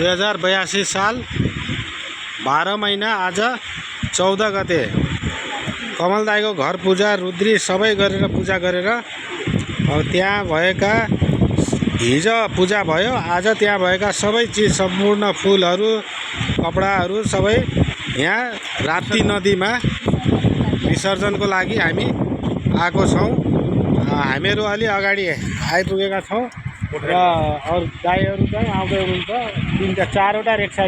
2082 साल 12 महिना आज 14 गते कमल दाईको घर पूजा रुद्री सबै गरेर पूजा गरेर त्यहाँ भएका हिजो पूजा भयो। आज त्यहाँ भएका सबै चिज सम्पूर्ण फुलहरू कपडाहरू सबै यहाँ राप्ती नदीमा विसर्जनको लागि हामी आएको छौँ। हामीहरू अलि अगाडि आइपुगेका छौँ र अरू दाइहरू चाहिँ आउँदै हुनुहुन्छ। 4वटा रिक्सा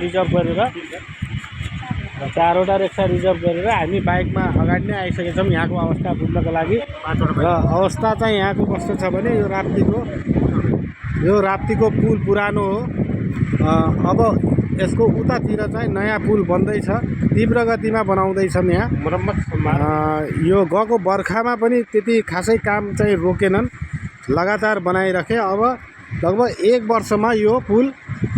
रिजर्भ गरेर हामी बाइकमा अगाडि नै आइसकेका छौँ यहाँको अवस्था बुझ्नको लागि। र अवस्था चाहिँ यहाँको कस्तो छ भने यो राप्तीको पुल पुरानो हो। अब यसको उतातिर चाहिँ नयाँ पुल बन्दैछ, तीव्र गतिमा बनाउँदैछन् यहाँ मर्मत। यो गएको बर्खामा पनि त्यति खासै काम चाहिँ रोकेनन्, लगातार बनाइरहे। अब लगभग 1 वर्षमा यो पुल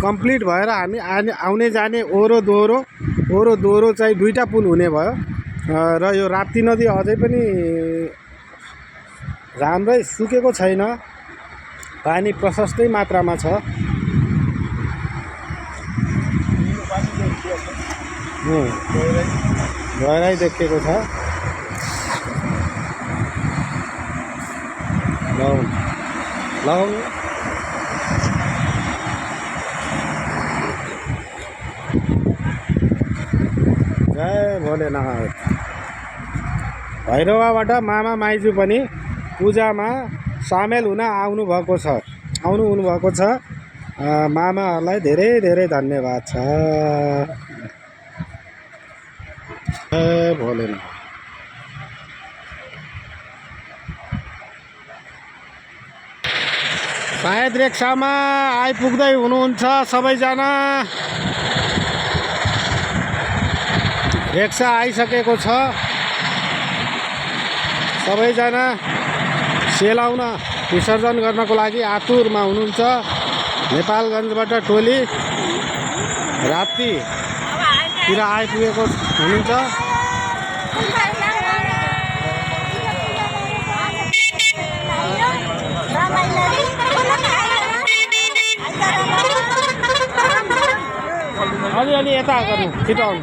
कम्प्लिट भएर हामी आउने जाने ओरो दोहोरो चाहिँ 2टा पुल हुने भयो। र यो राप्ती नदी अझै पनि राम्रै सुकेको छैन, पानी प्रशस्तै मात्रामा छ। गहिराई देखिएको छ। लगाउनु जय भोलेनाथ। भैरवाबाट मामा माइजू पनि पूजामा सामेल हुन आउनुभएको छ। मामाहरूलाई धेरै धेरै धन्यवाद छ। जय भोलेनाथ। सायद रिक्सामा आइपुग्दै हुनुहुन्छ सबैजना। रिक्सा आइसकेको छ। सबैजना सेलाउन विसर्जन गर्नको लागि आतुरमा हुनुहुन्छ। नेपालगञ्जबाट टोली राप्तीतिर आइपुगेको हुनुहुन्छ। अलि यता गर्नु, छिटो आउनु।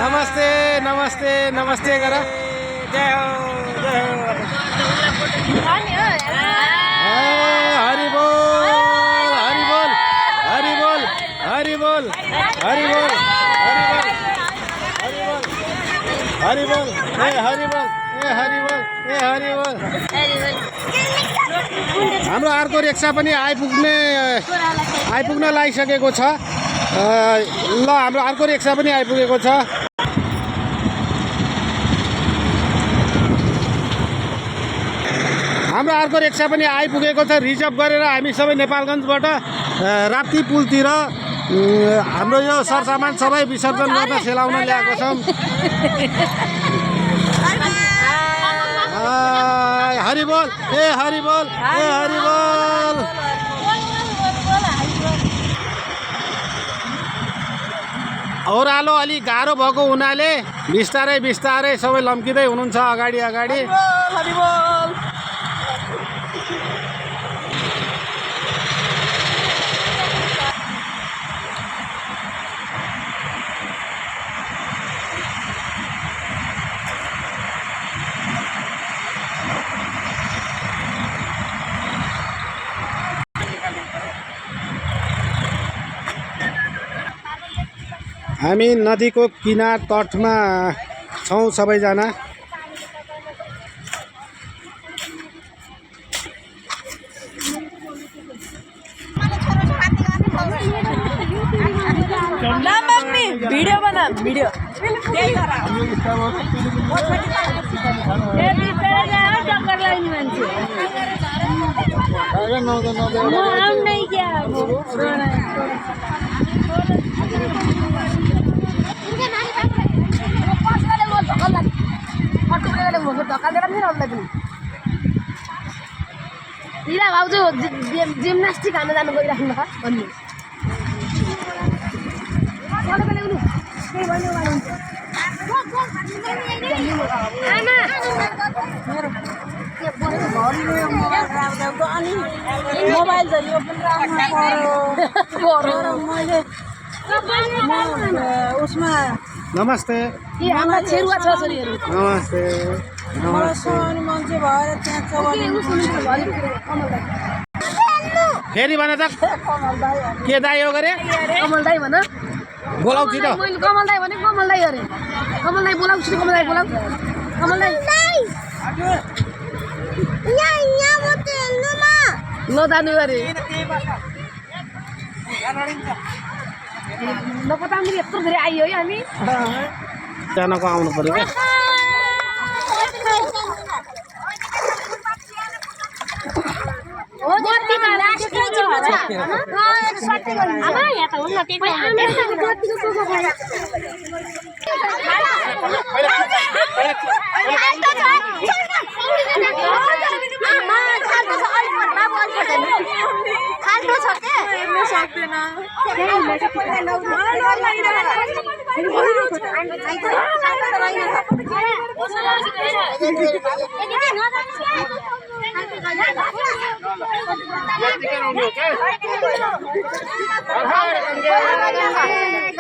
नमस्ते नमस्ते नमस्ते गर। जय हो जय हो। हरि बोल हरि बोल हरि बोल हरि बोल हरि बोल हरि बोल ए हरि बोल ए हरि बोल ए हरि बोल। हाम्रो अर्को रिक्सा पनि आइपुग्न लागिसकेको छ। ल हाम्रो अर्को रिक्सा पनि आइपुगेको छ। रिजर्भ गरेर हामी सबै नेपालगञ्जबाट राप्ती पुलतिर हाम्रो यो सरसामान सबै विसर्जन गर्न सेलाउन ल्याएको छौँ। हरि बोल ए हरि बोल ए हरि बोल। ओह्रालो अलि गाह्रो भएको हुनाले बिस्तारै सबै लम्किँदै हुनुहुन्छ अगाडि। हामी नदीको किनार तटमा छौँ सबैजना। वीडियो बना वीडियो। भाउजू जिम्नास्टिक हान्न जानु गइराख्नु भन्नु। आमा अनि मोबाइल त यो पनि राख्नु पर्यो मैले उसमा नमस्ते ए हाम्रा छेरुवा छोरीहरू नमस्ते मलाई सानो मान्छे भएर त्यहाँ चौबन्दी फेरि भन त कमल दाइ के दाइ हो गरे कमल दाई भन बोलाउ छिटो मैले कमल दाई भने कमल दाई अरे कमल दाई बोलाउ छिटो कमल दाई बोलाउ कमल दाई नजानु अरे नपताउँदाखेरि यत्रो धेरै आइयो है हामी जानको आउनु पर्यो क्या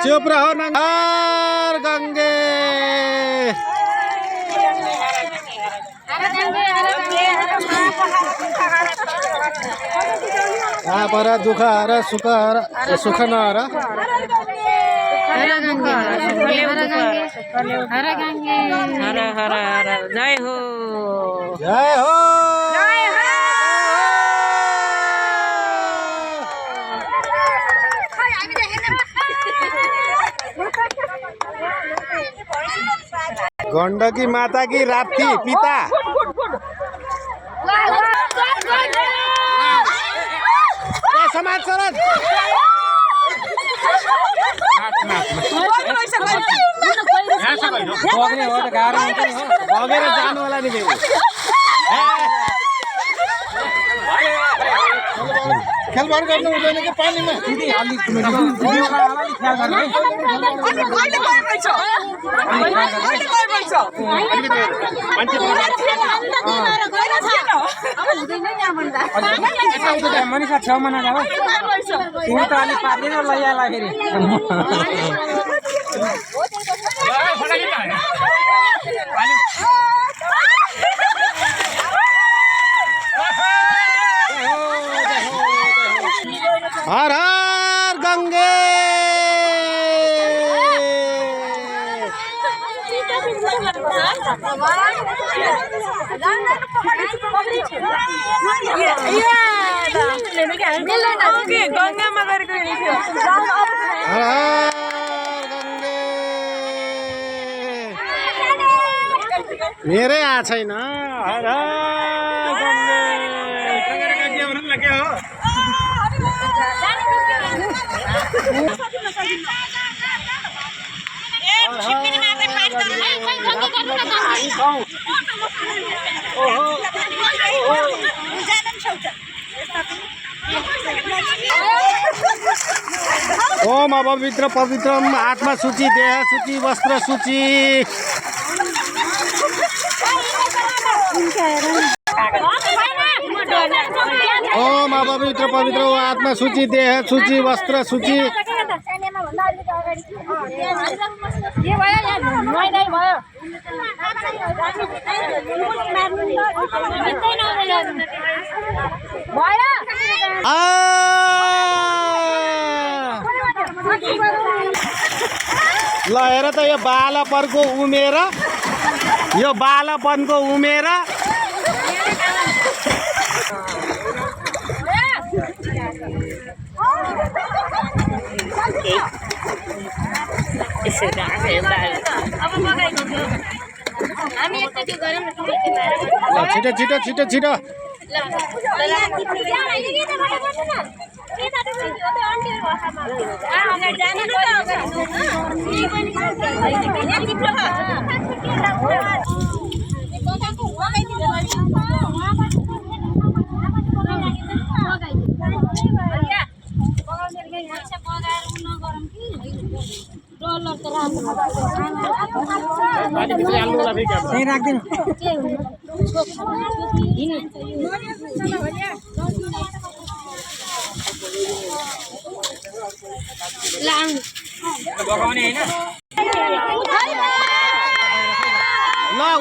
चुप रहो नंगार गंगे पर दुख हर सुख हर सुख न हर हर हर हर जय हो जय हो गण्डकी माता की राप्ती पिता समाज सरद बगेर जानु होला नि खेलबाड गर्नु हुँदैन कि पानीमा मनिषा छेउमा नजाऊ तिमी त अलिक पार्दैन लैयाला फेरि हर हर गंगे गङ्गामा गरेको हर हर गंगे मेरै आएको छैन हर हर गंगे ओम अपवित्र पवित्रम आत्मा सूची देह सूची वस्त्र सूची ओम अपवित्र पवित्र आत्मा सूची देह सूची वस्त्र सूची ल हेर त यो बालापनको उमेर यो बालापनको उमेर छिटो छिटो छिटो छिटो राख्दिनु ल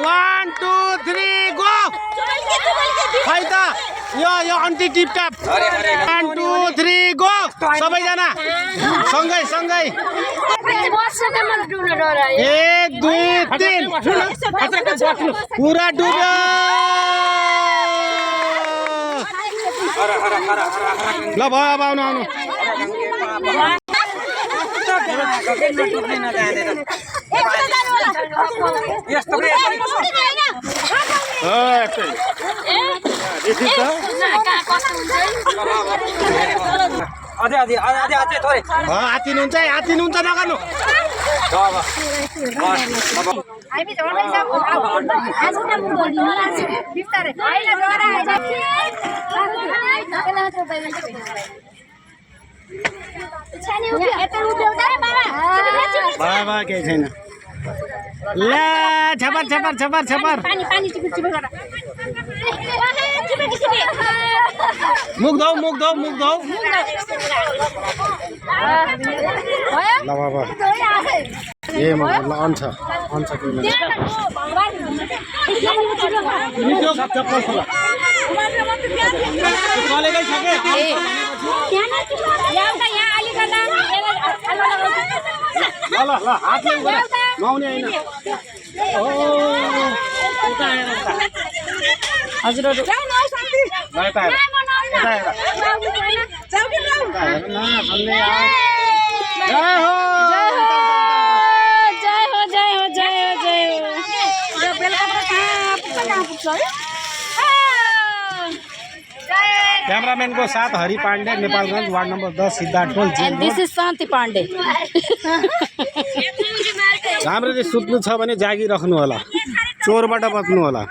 1 2 3 गो खै त यो अन्टी टिपटाप 1 2 3 गो सबैजना सँगै सँगै 1 2 3 पुरा डुब्यो ल भयो अब आउनु आउनु आतिनुहुन्छ है आतिनुहुन्छ नगर्नु बाबा केही छैन ल छपर छपर छपर छपर मुख धौ मुख धौ मुख धौ ल बाबा ए म ल अन्छ अन्छ चप्पल खोला चलेकै छ के ल ल ल हातले नआउने होइन हजुरहरू कैमरामैन को साथ हरि पांडे नेपालगंज वार्ड नंबर 10 सिद्धार्थ टोल And this is Santi Pandey. राम्ररी सुत्नु छ भने जागी राख्नु होला चोरबाट बच्नु होला